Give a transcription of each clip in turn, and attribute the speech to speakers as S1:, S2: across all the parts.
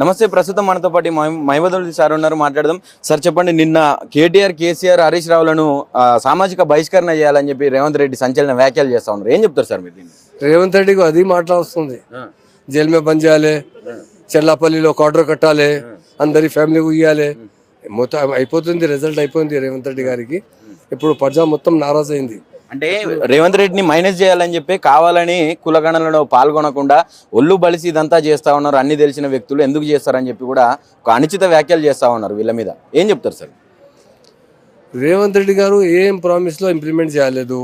S1: నమస్తే. ప్రస్తుతం మనతో పాటు మహిమదుల్ సార్ ఉన్నారు, మాట్లాడదాం. సార్ చెప్పండి, నిన్న కేటీఆర్, కేసీఆర్, హరీష్ రావులను సామాజిక బహిష్కరణ చేయాలని చెప్పి రేవంత్ రెడ్డి సంచలన వ్యాఖ్యలు చేస్తా ఉన్నారు. ఏం చెప్తారు సార్ మీరు దీన్ని?
S2: రేవంత్ రెడ్డికి అది మాట్లాడుతుంది. జైలు మీద బంద్ చేయాలి, చెల్లాపల్లిలో క్వార్టర్ కట్టాలి, అందరి ఫ్యామిలీకి ఇవ్వాలి. మొత్తం అయిపోతుంది, రిజల్ట్ అయిపోయింది రేవంత్ రెడ్డి గారికి. ఇప్పుడు ప్రజా మొత్తం నారాజ్ అయింది.
S1: అంటే రేవంత్ రెడ్డిని మైనస్ చేయాలని చెప్పి కావాలని కులగణనలో పాల్గొనకుండా ఒళ్ళు బలిసి ఇదంతా చేస్తా ఉన్నారు. అన్ని తెలిసిన వ్యక్తులు ఎందుకు చేస్తారని చెప్పి కూడా ఒక అనుచిత వ్యాఖ్యలు చేస్తా ఉన్నారు. వీళ్ళ మీద ఏం చెప్తారు సార్?
S2: రేవంత్ రెడ్డి గారు ఏం ప్రామిస్లో ఇంప్లిమెంట్ చేయలేదు.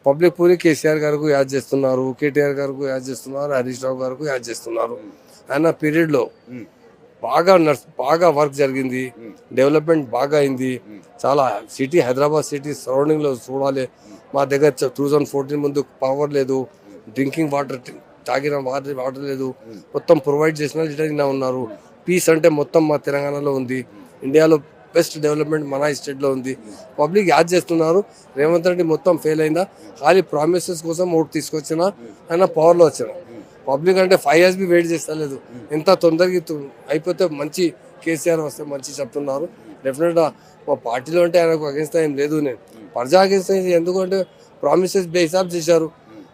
S2: పబ్లిక్ పూరి కేసీఆర్ గారికి యాడ్ చేస్తున్నారు, కేటీఆర్ గారికి యాడ్ చేస్తున్నారు, హరీష్ రావు గారికి యాడ్ చేస్తున్నారు. ఆయన పీరియడ్లో బాగా వర్క్ జరిగింది, డెవలప్మెంట్ బాగా అయింది. చాలా సిటీ, హైదరాబాద్ సిటీ సరౌండింగ్లో చూడాలి. మా దగ్గర 2014 ముందు పవర్ లేదు, డ్రింకింగ్ వాటర్ తాగిన వాటర్ లేదు, మొత్తం ప్రొవైడ్ చేసిన లీడర్గా ఉన్నారు. పీస్ అంటే మొత్తం మా తెలంగాణలో ఉంది. ఇండియాలో బెస్ట్ డెవలప్మెంట్ మన స్టేట్లో ఉంది. పబ్లిక్ యాడ్ చేస్తున్నారు. రేవంత్ రెడ్డి మొత్తం ఫెయిల్ అయిందా? ఖాళీ ప్రామిసెస్ కోసం ఓటు తీసుకొచ్చిన ఆయన పవర్లో వచ్చిన. పబ్లిక్ అంటే 5 years బి వెయిట్ చేస్తలేదు. ఎంత తొందరగా అయిపోతే మంచి, కేసీఆర్ వస్తే మంచి చెప్తున్నారు. డెఫినెట్గా మా పార్టీలో అంటే ఆయనకు అగేన్స్ట్ ఏం లేదు. నేను ప్రజా అగేన్స్ట్ అయింది. ఎందుకంటే ప్రామిసెస్ బేహిసాబ్ చేశారు.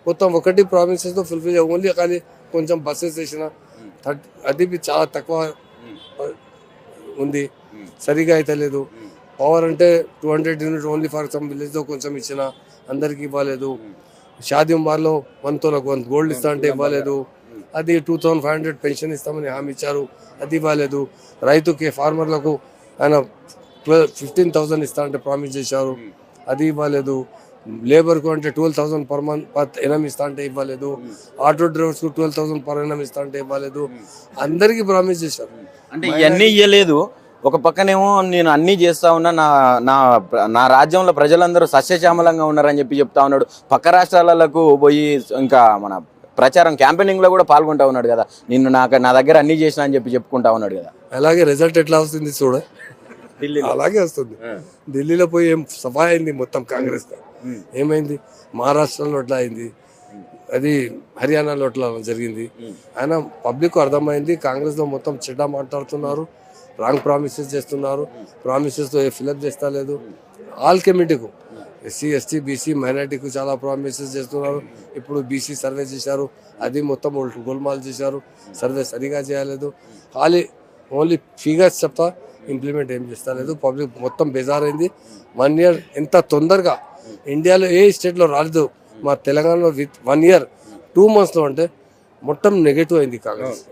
S2: మొత్తం ఒకటి ప్రామిసెస్తో ఫుల్ఫిల్ ఓన్లీ కానీ కొంచెం బస్సెస్ వేసిన, అది చాలా తక్కువ ఉంది, సరిగా అయితే లేదు. పవర్ అంటే 200 యూనిట్ ఓన్లీ ఫర్ సమ్ విలేజ్లో కొంచెం ఇచ్చిన, అందరికి ఇవ్వలేదు. షాదీ ఉమార్లో 1 తోలకు 1 గోల్డ్ ఇస్తా అంటే ఇవ్వలేదు. అది 2500 పెన్షన్ ఇస్తామని హామీ ఇచ్చారు, అది ఇవ్వలేదు. రైతుకి, ఫార్మర్లకు ఆయన 15,000 ఇస్తా అంటే ప్రామిస్ చేశారు, అది ఇవ్వలేదు. లేబర్కు అంటే 12,000 పర్ మంత్ ఎనం ఇస్తా అంటే ఇవ్వలేదు. ఆటో డ్రైవర్స్కు 12,000 పర్ ఎనం ఇస్తా అంటే ఇవ్వలేదు. అందరికీ ప్రామిస్ చేశారు.
S1: అంటే ఇవన్నీ ఇవ్వలేదు. ఒక పక్కనేమో నేను అన్నీ చేస్తా ఉన్నా, నా రాజ్యంలో ప్రజలందరూ సస్యశ్యామలంగా ఉన్నారని చెప్పి చెప్తా ఉన్నాడు. పక్క రాష్ట్రాలకు పోయి ఇంకా మన ప్రచారం క్యాంపెయినింగ్లో కూడా పాల్గొంటా ఉన్నాడు కదా. నిన్ను నా దగ్గర అన్నీ చేసిన అని చెప్పి చెప్పుకుంటా ఉన్నాడు కదా.
S2: అలాగే రిజల్ట్ ఎట్లా వస్తుంది చూడ, అలాగే వస్తుంది. ఢిల్లీలో పోయి ఏం సభ అయింది మొత్తం కాంగ్రెస్. ఏమైంది? మహారాష్ట్రలో ఎట్లా అయింది, అది హర్యానాలో ఎట్లా జరిగింది. ఆయన పబ్లిక్ అర్థమైంది. కాంగ్రెస్లో మొత్తం చెడ్డ మాట్లాడుతున్నారు, రాంగ్ ప్రామిసెస్ చేస్తున్నారు. ప్రామిసెస్తో ఫిలప్ చేస్తా లేదు. ఆల్ కమ్యూనిటీకు, ఎస్సీ, ఎస్టీ, బీసీ, మైనార్టీకు చాలా ప్రామిసెస్ చేస్తున్నారు. ఇప్పుడు బీసీ సర్వే చేశారు, అది మొత్తం గోల్మాల్ చేశారు. సర్వే సరిగా చేయలేదు. ఖాళీ ఓన్లీ ఫిగర్స్ చెప్తా, ఇంప్లిమెంట్ ఏం చేస్తా లేదు. పబ్లిక్ మొత్తం బేజారైంది. 1 year ఎంత తొందరగా ఇండియాలో ఏ స్టేట్లో రాలేదు. మా తెలంగాణలో 1 year 2 monthsలో అంటే మొత్తం నెగటివ్ అయింది కాంగ్రెస్.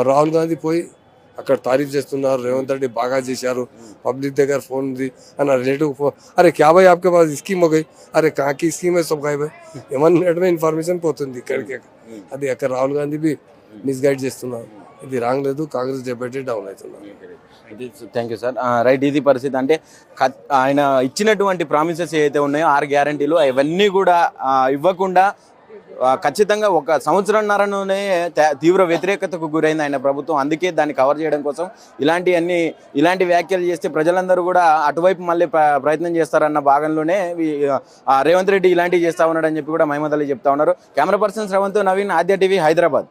S2: రాహుల్ గాంధీ పోయి అక్కడ తారీఫ్ చేస్తున్నారు, రేవంత్ రెడ్డి బాగా చేశారు. పబ్లిక్ దగ్గర ఫోన్ ఉంది, అన్న రిలేటివ్ ఫోన్, అరే క్యా భాయ్ ఆప్కే పాస్ స్కీమ్ హో గయి, అరే కాకి స్కీమ్ హై సబ్ గాయ్ భాయ్, ఏమన్నా ఇన్ఫర్మేషన్ పోతుంది ఇక్కడికి. అది అక్కడ రాహుల్ గాంధీ బి మిస్గైడ్ చేస్తున్నారు. ఇది రాంగ్ లేదు. కాంగ్రెస్ డెబిటెడ్ డౌన్ అవుతున్నారు.
S1: Thank you sir. రైట్, ఇది పరిస్థితి. అంటే ఆయన ఇచ్చినటువంటి ప్రామిసెస్ ఏవైతే ఉన్నాయో 6 గ్యారంటీలు, అవన్నీ కూడా ఇవ్వకుండా ఖచ్చితంగా 1 సంవత్సరంన్నరలోనే తీవ్ర వ్యతిరేకతకు గురైంది ఆయన ప్రభుత్వం. అందుకే దాన్ని కవర్ చేయడం కోసం ఇలాంటి వ్యాఖ్యలు చేస్తే ప్రజలందరూ కూడా అటువైపు మళ్ళీ ప్రయత్నం చేస్తారన్న భాగంలోనే రేవంత్ రెడ్డి ఇలాంటివి చేస్తా ఉన్నాడని చెప్పి కూడా మహిమద్ అలీ చెప్తా ఉన్నారు. కెమెరా పర్సన్ శ్రవంత్, నవీన్, ఆద్య టీవీ, హైదరాబాద్.